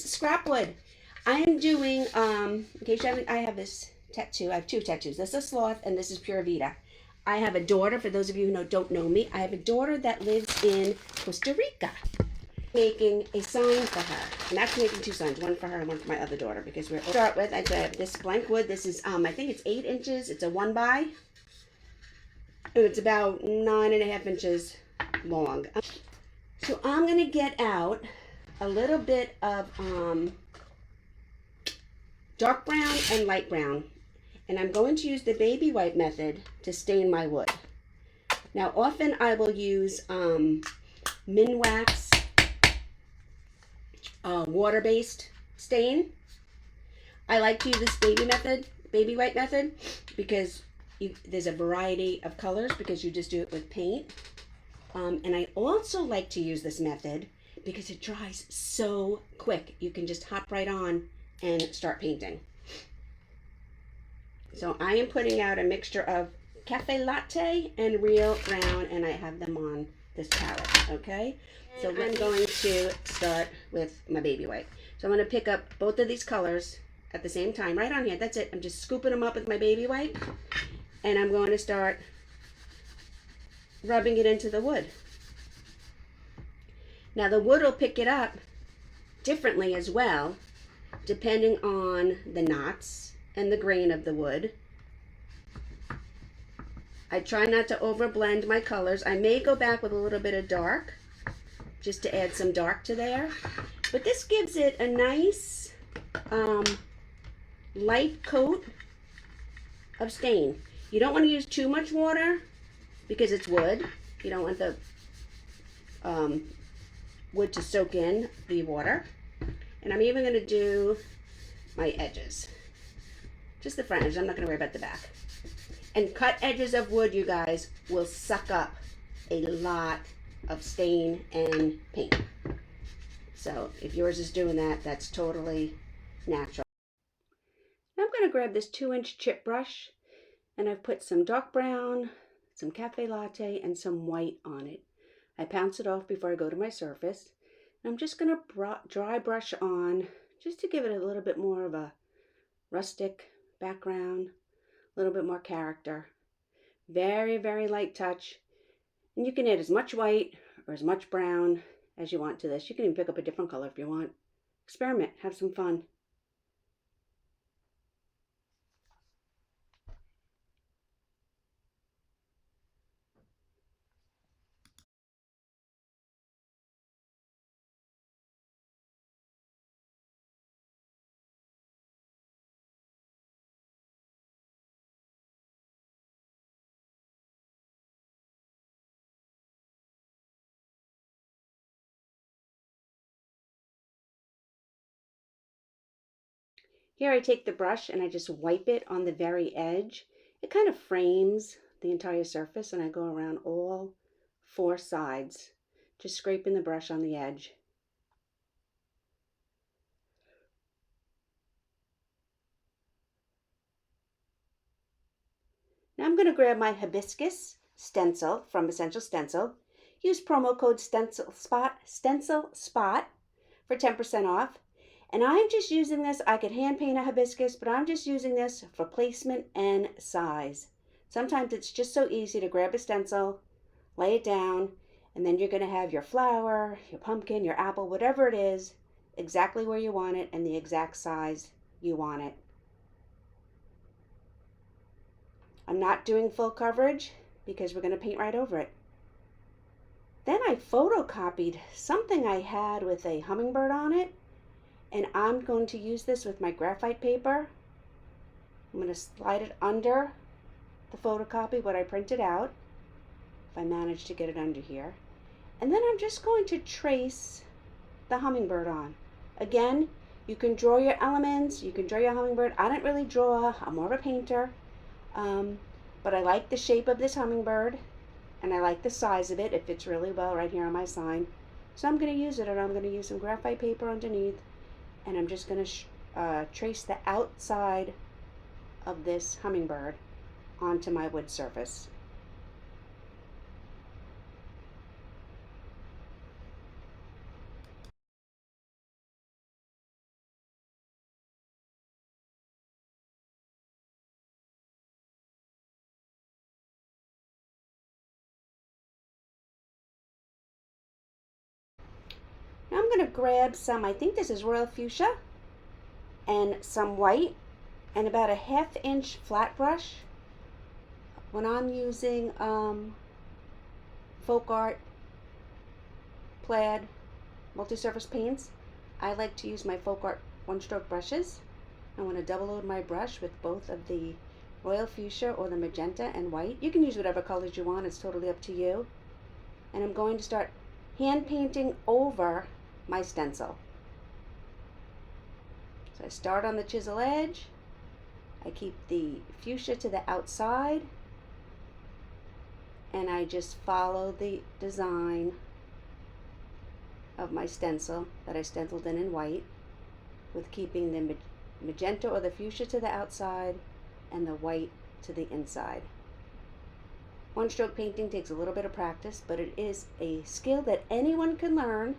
is scrap wood. I am doing, in case you haven't, I have this tattoo. I have two tattoos. This is Sloth and this is Pura Vida. I have a daughter, for those of you who don't know me, I have a daughter that lives in Costa Rica. Making a sign for her. I'm actually making two signs, one for her and one for my other daughter, because we're start with, I have this blank wood. This is, I think it's 8 inches. It's a 1x. And it's about 9.5 inches long. So I'm going to get out a little bit of dark brown and light brown. And I'm going to use the baby white method to stain my wood. Now often I will use Minwax water-based stain. I like to use this baby white method, because there's a variety of colors, because you just do it with paint. And I also like to use this method because it dries so quick. You can just hop right on and start painting. So I am putting out a mixture of cafe latte and real brown, and I have them on this palette, okay? So I'm going to start with my baby white. So I'm going to pick up both of these colors at the same time, right on here. That's it. I'm just scooping them up with my baby white, and I'm going to start rubbing it into the wood. Now the wood will pick it up differently as well, depending on the knots and the grain of the wood. I try not to overblend my colors. I may go back with a little bit of dark, just to add some dark to there. But this gives it a nice light coat of stain. You don't want to use too much water because it's wood. You don't want the wood to soak in the water. And I'm even going to do my edges. Just the front edges. I'm not going to worry about the back. And cut edges of wood, you guys, will suck up a lot of stain and paint. So if yours is doing that, that's totally natural. Now I'm going to grab this 2-inch chip brush, and I've put some dark brown, some cafe latte, and some white on it. I pounce it off before I go to my surface. And I'm just going to dry brush on, just to give it a little bit more of a rustic background, a little bit more character. Very, very light touch. And you can add as much white or as much brown as you want to this. You can even pick up a different color if you want. Experiment, have some fun. Here I take the brush and I just wipe it on the very edge. It kind of frames the entire surface, and I go around all 4 sides, just scraping the brush on the edge. Now I'm going to grab my hibiscus stencil from Essential Stencil. Use promo code stencil spot for 10% off. And I'm just using this, I could hand paint a hibiscus, but I'm just using this for placement and size. Sometimes it's just so easy to grab a stencil, lay it down, and then you're going to have your flower, your pumpkin, your apple, whatever it is, exactly where you want it and the exact size you want it. I'm not doing full coverage because we're going to paint right over it. Then I photocopied something I had with a hummingbird on it, and I'm going to use this with my graphite paper. I'm going to slide it under the photocopy, what I printed out, if I manage to get it under here. And then I'm just going to trace the hummingbird on. Again, you can draw your elements, you can draw your hummingbird. I don't really draw, I'm more of a painter. But I like the shape of this hummingbird, and I like the size of it. It fits really well right here on my sign. So I'm going to use it, and I'm going to use some graphite paper underneath, and I'm just going to trace the outside of this hummingbird onto my wood surface. Now I'm going to grab some, I think this is royal fuchsia, and some white, and about a 1/2 inch flat brush. When I'm using folk art, plaid, multi-surface paints, I like to use my folk art one-stroke brushes. I want to double load my brush with both of the royal fuchsia or the magenta and white. You can use whatever colors you want, it's totally up to you. And I'm going to start hand painting over my stencil. So I start on the chisel edge, I keep the fuchsia to the outside, and I just follow the design of my stencil that I stenciled in white, with keeping the magenta or the fuchsia to the outside and the white to the inside. One stroke painting takes a little bit of practice, but it is a skill that anyone can learn,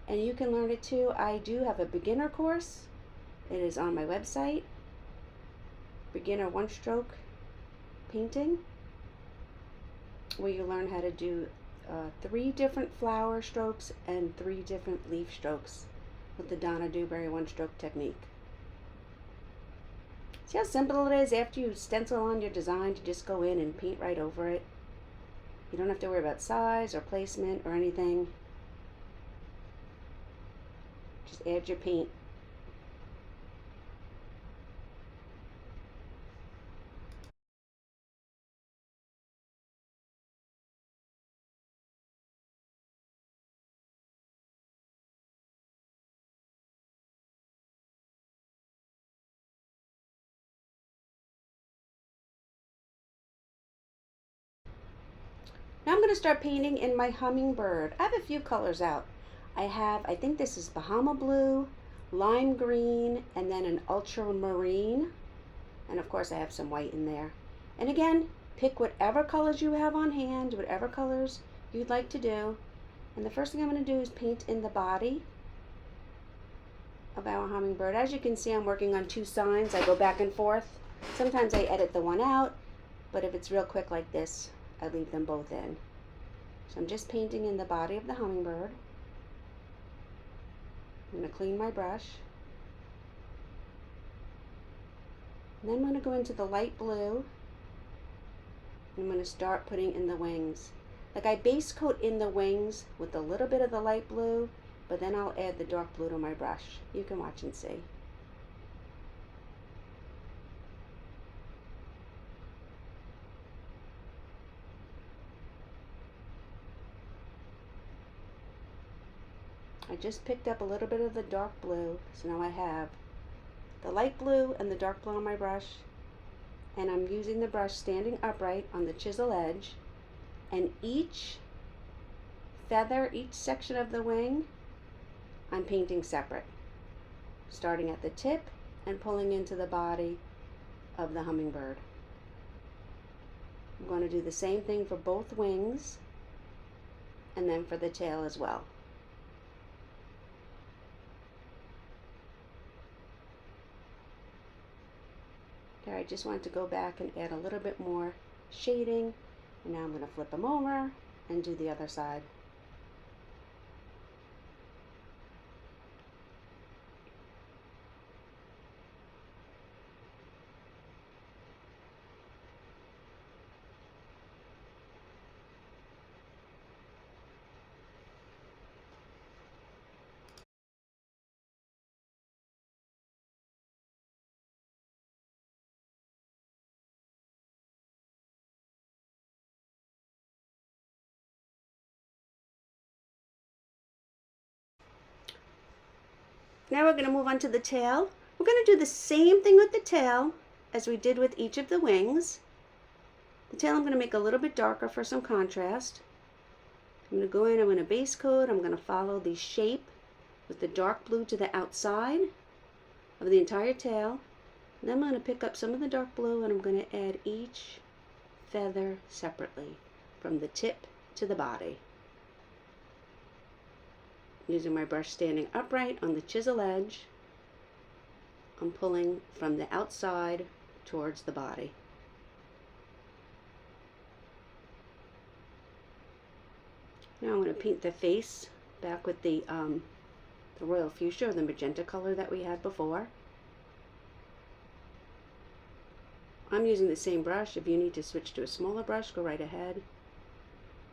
and you can learn it too. I do have a beginner course. It is on my website, Beginner One Stroke Painting, where you learn how to do 3 different flower strokes and 3 different leaf strokes with the Donna Dewberry one stroke technique. See how simple it is? After you stencil on your design, you just go in and paint right over it. You don't have to worry about size or placement or anything. Just add your paint. Now I'm going to start painting in my Hummingbird. I have a few colors out. I think this is Bahama Blue, Lime Green, and then an Ultramarine. And of course I have some white in there. And again, pick whatever colors you have on hand, whatever colors you'd like to do. And the first thing I'm going to do is paint in the body of our Hummingbird. As you can see, I'm working on 2 signs. I go back and forth. Sometimes I edit the one out, but if it's real quick like this, I leave them both in. So I'm just painting in the body of the Hummingbird. I'm going to clean my brush. And then I'm going to go into the light blue. I'm going to start putting in the wings. Like I base coat in the wings with a little bit of the light blue, but then I'll add the dark blue to my brush. You can watch and see. I just picked up a little bit of the dark blue, so now I have the light blue and the dark blue on my brush, and I'm using the brush standing upright on the chisel edge, and each feather, each section of the wing, I'm painting separate, starting at the tip and pulling into the body of the Hummingbird. I'm going to do the same thing for both wings and then for the tail as well. There, I just wanted to go back and add a little bit more shading, and now I'm going to flip them over and do the other side. Now we're going to move on to the tail. We're going to do the same thing with the tail as we did with each of the wings. The tail I'm going to make a little bit darker for some contrast. I'm going to go in, I'm going to base coat, I'm going to follow the shape with the dark blue to the outside of the entire tail. And then I'm going to pick up some of the dark blue and I'm going to add each feather separately from the tip to the body. Using my brush standing upright on the chisel edge, I'm pulling from the outside towards the body. Now I'm going to paint the face back with the royal fuchsia or the magenta color that we had before. I'm using the same brush. If you need to switch to a smaller brush, go right ahead.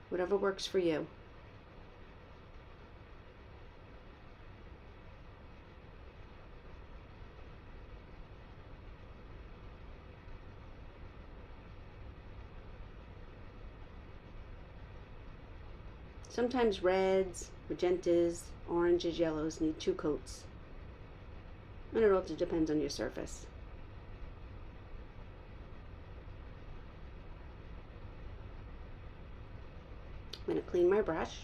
Whatever works for you. Sometimes reds, magentas, oranges, yellows need 2 coats. And it also depends on your surface. I'm going to clean my brush.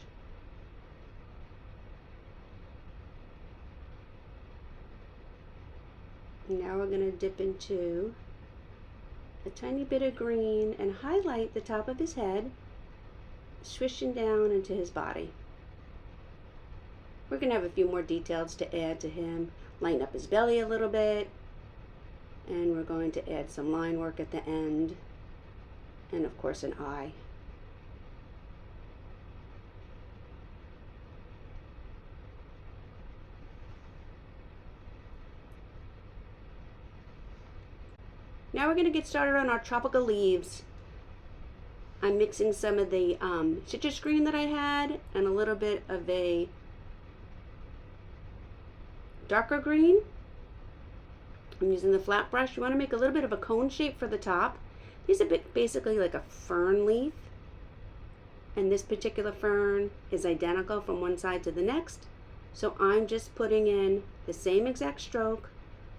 Now we're going to dip into a tiny bit of green and highlight the top of his head, swishing down into his body. We're going to have a few more details to add to him. Line up his belly a little bit, and we're going to add some line work at the end, and of course an eye. Now we're going to get started on our tropical leaves. I'm mixing some of the citrus green that I had and a little bit of a darker green. I'm using the flat brush. You want to make a little bit of a cone shape for the top. These are basically like a fern leaf. And this particular fern is identical from one side to the next. So I'm just putting in the same exact stroke,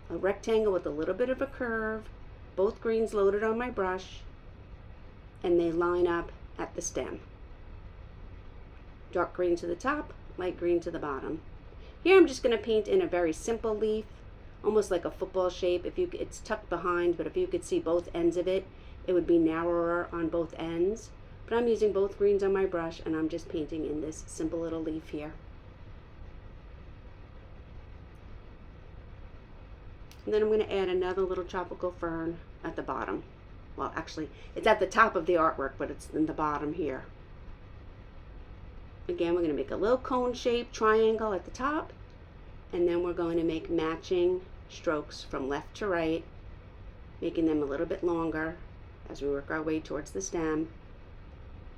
a rectangle with a little bit of a curve, both greens loaded on my brush, and they line up at the stem. Dark green to the top, light green to the bottom. Here I'm just going to paint in a very simple leaf, almost like a football shape. It's tucked behind, but if you could see both ends of it, it would be narrower on both ends. But I'm using both greens on my brush, and I'm just painting in this simple little leaf here. And then I'm going to add another little tropical fern at the bottom. Well, actually, it's at the top of the artwork, but it's in the bottom here. Again, we're going to make a little cone-shaped triangle at the top, and then we're going to make matching strokes from left to right, making them a little bit longer as we work our way towards the stem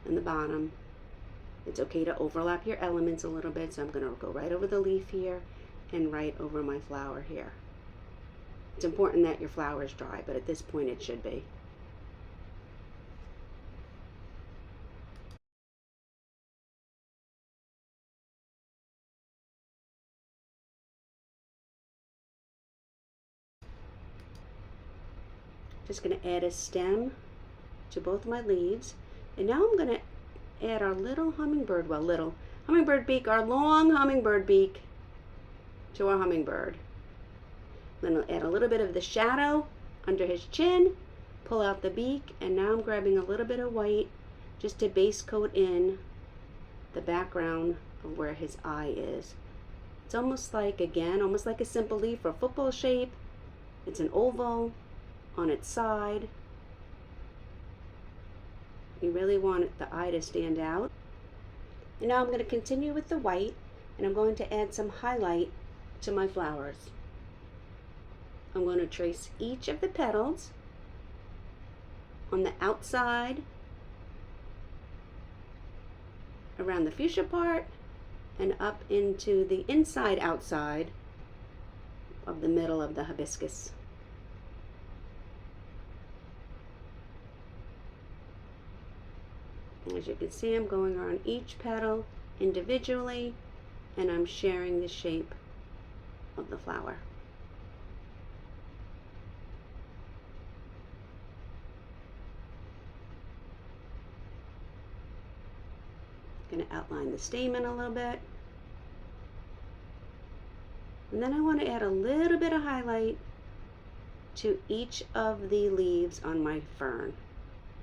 and the bottom. It's okay to overlap your elements a little bit, so I'm going to go right over the leaf here and right over my flower here. It's important that your flower is dry, but at this point it should be. Just going to add a stem to both my leaves, and now I'm going to add our little hummingbird, hummingbird beak, our long hummingbird beak to our hummingbird. I'm going to add a little bit of the shadow under his chin, pull out the beak, and now I'm grabbing a little bit of white just to base coat in the background of where his eye is. It's almost like, again, almost like a simple leaf or football shape. It's an oval on its side. You really want the eye to stand out. And now I'm going to continue with the white, and I'm going to add some highlight to my flowers. I'm going to trace each of the petals on the outside around the fuchsia part and up into the inside outside of the middle of the hibiscus. As you can see, I'm going around each petal individually, and I'm sharing the shape of the flower. Going to outline the stamen a little bit. And then I want to add a little bit of highlight to each of the leaves on my fern.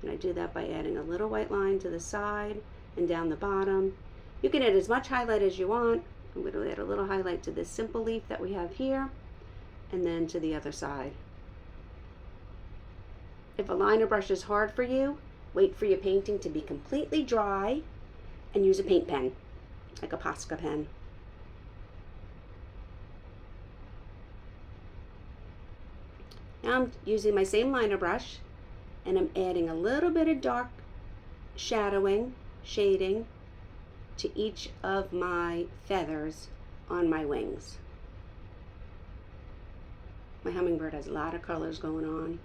And I do that by adding a little white line to the side and down the bottom. You can add as much highlight as you want. I'm going to add a little highlight to this simple leaf that we have here, and then to the other side. If a liner brush is hard for you, wait for your painting to be completely dry and use a paint pen. like a Posca pen. Now I'm using my same liner brush, and I'm adding a little bit of dark shading to each of my feathers on my wings. My hummingbird has a lot of colors going on.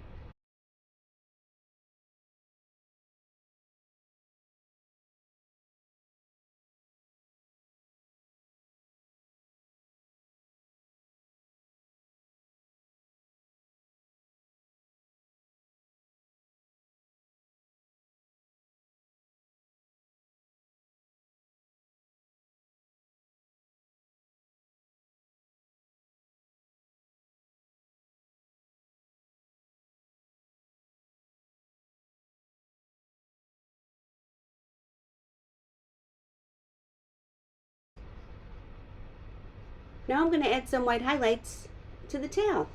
Now I'm going to add some white highlights to the tail.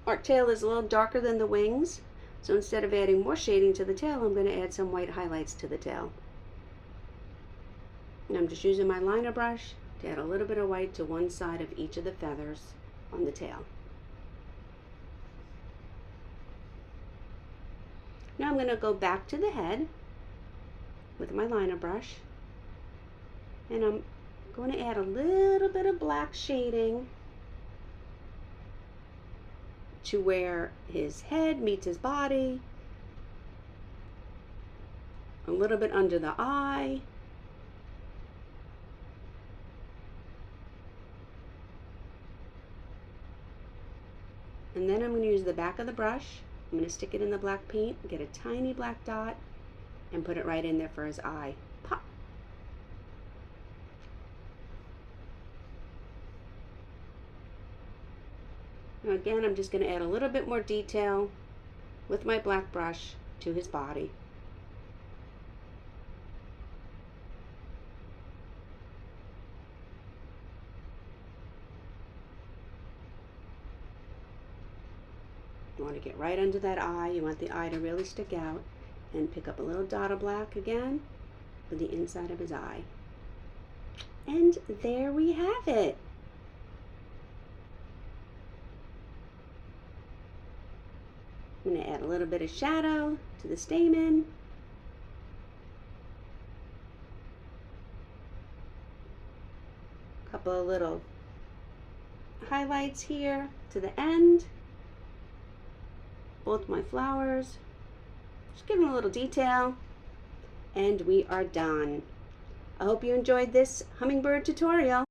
Our tail is a little darker than the wings, so instead of adding more shading to the tail, I'm going to add some white highlights to the tail. And I'm just using my liner brush to add a little bit of white to one side of each of the feathers on the tail. Now I'm going to go back to the head with my liner brush, and I'm going to add a little bit of black shading to where his head meets his body, a little bit under the eye, and then I'm going to use the back of the brush. I'm going to stick it in the black paint, get a tiny black dot, and put it right in there for his eye. Pop! Now again, I'm just going to add a little bit more detail with my black brush to his body. You want to get right under that eye. You want the eye to really stick out, and pick up a little dot of black again for the inside of his eye. And there we have it. I'm going to add a little bit of shadow to the stamen. A couple of little highlights here to the end. Both my flowers. Just give them a little detail. And we are done. I hope you enjoyed this hummingbird tutorial.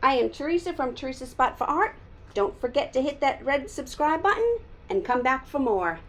I am Teresa from Teresa's Spot for Art. Don't forget to hit that red subscribe button and come back for more.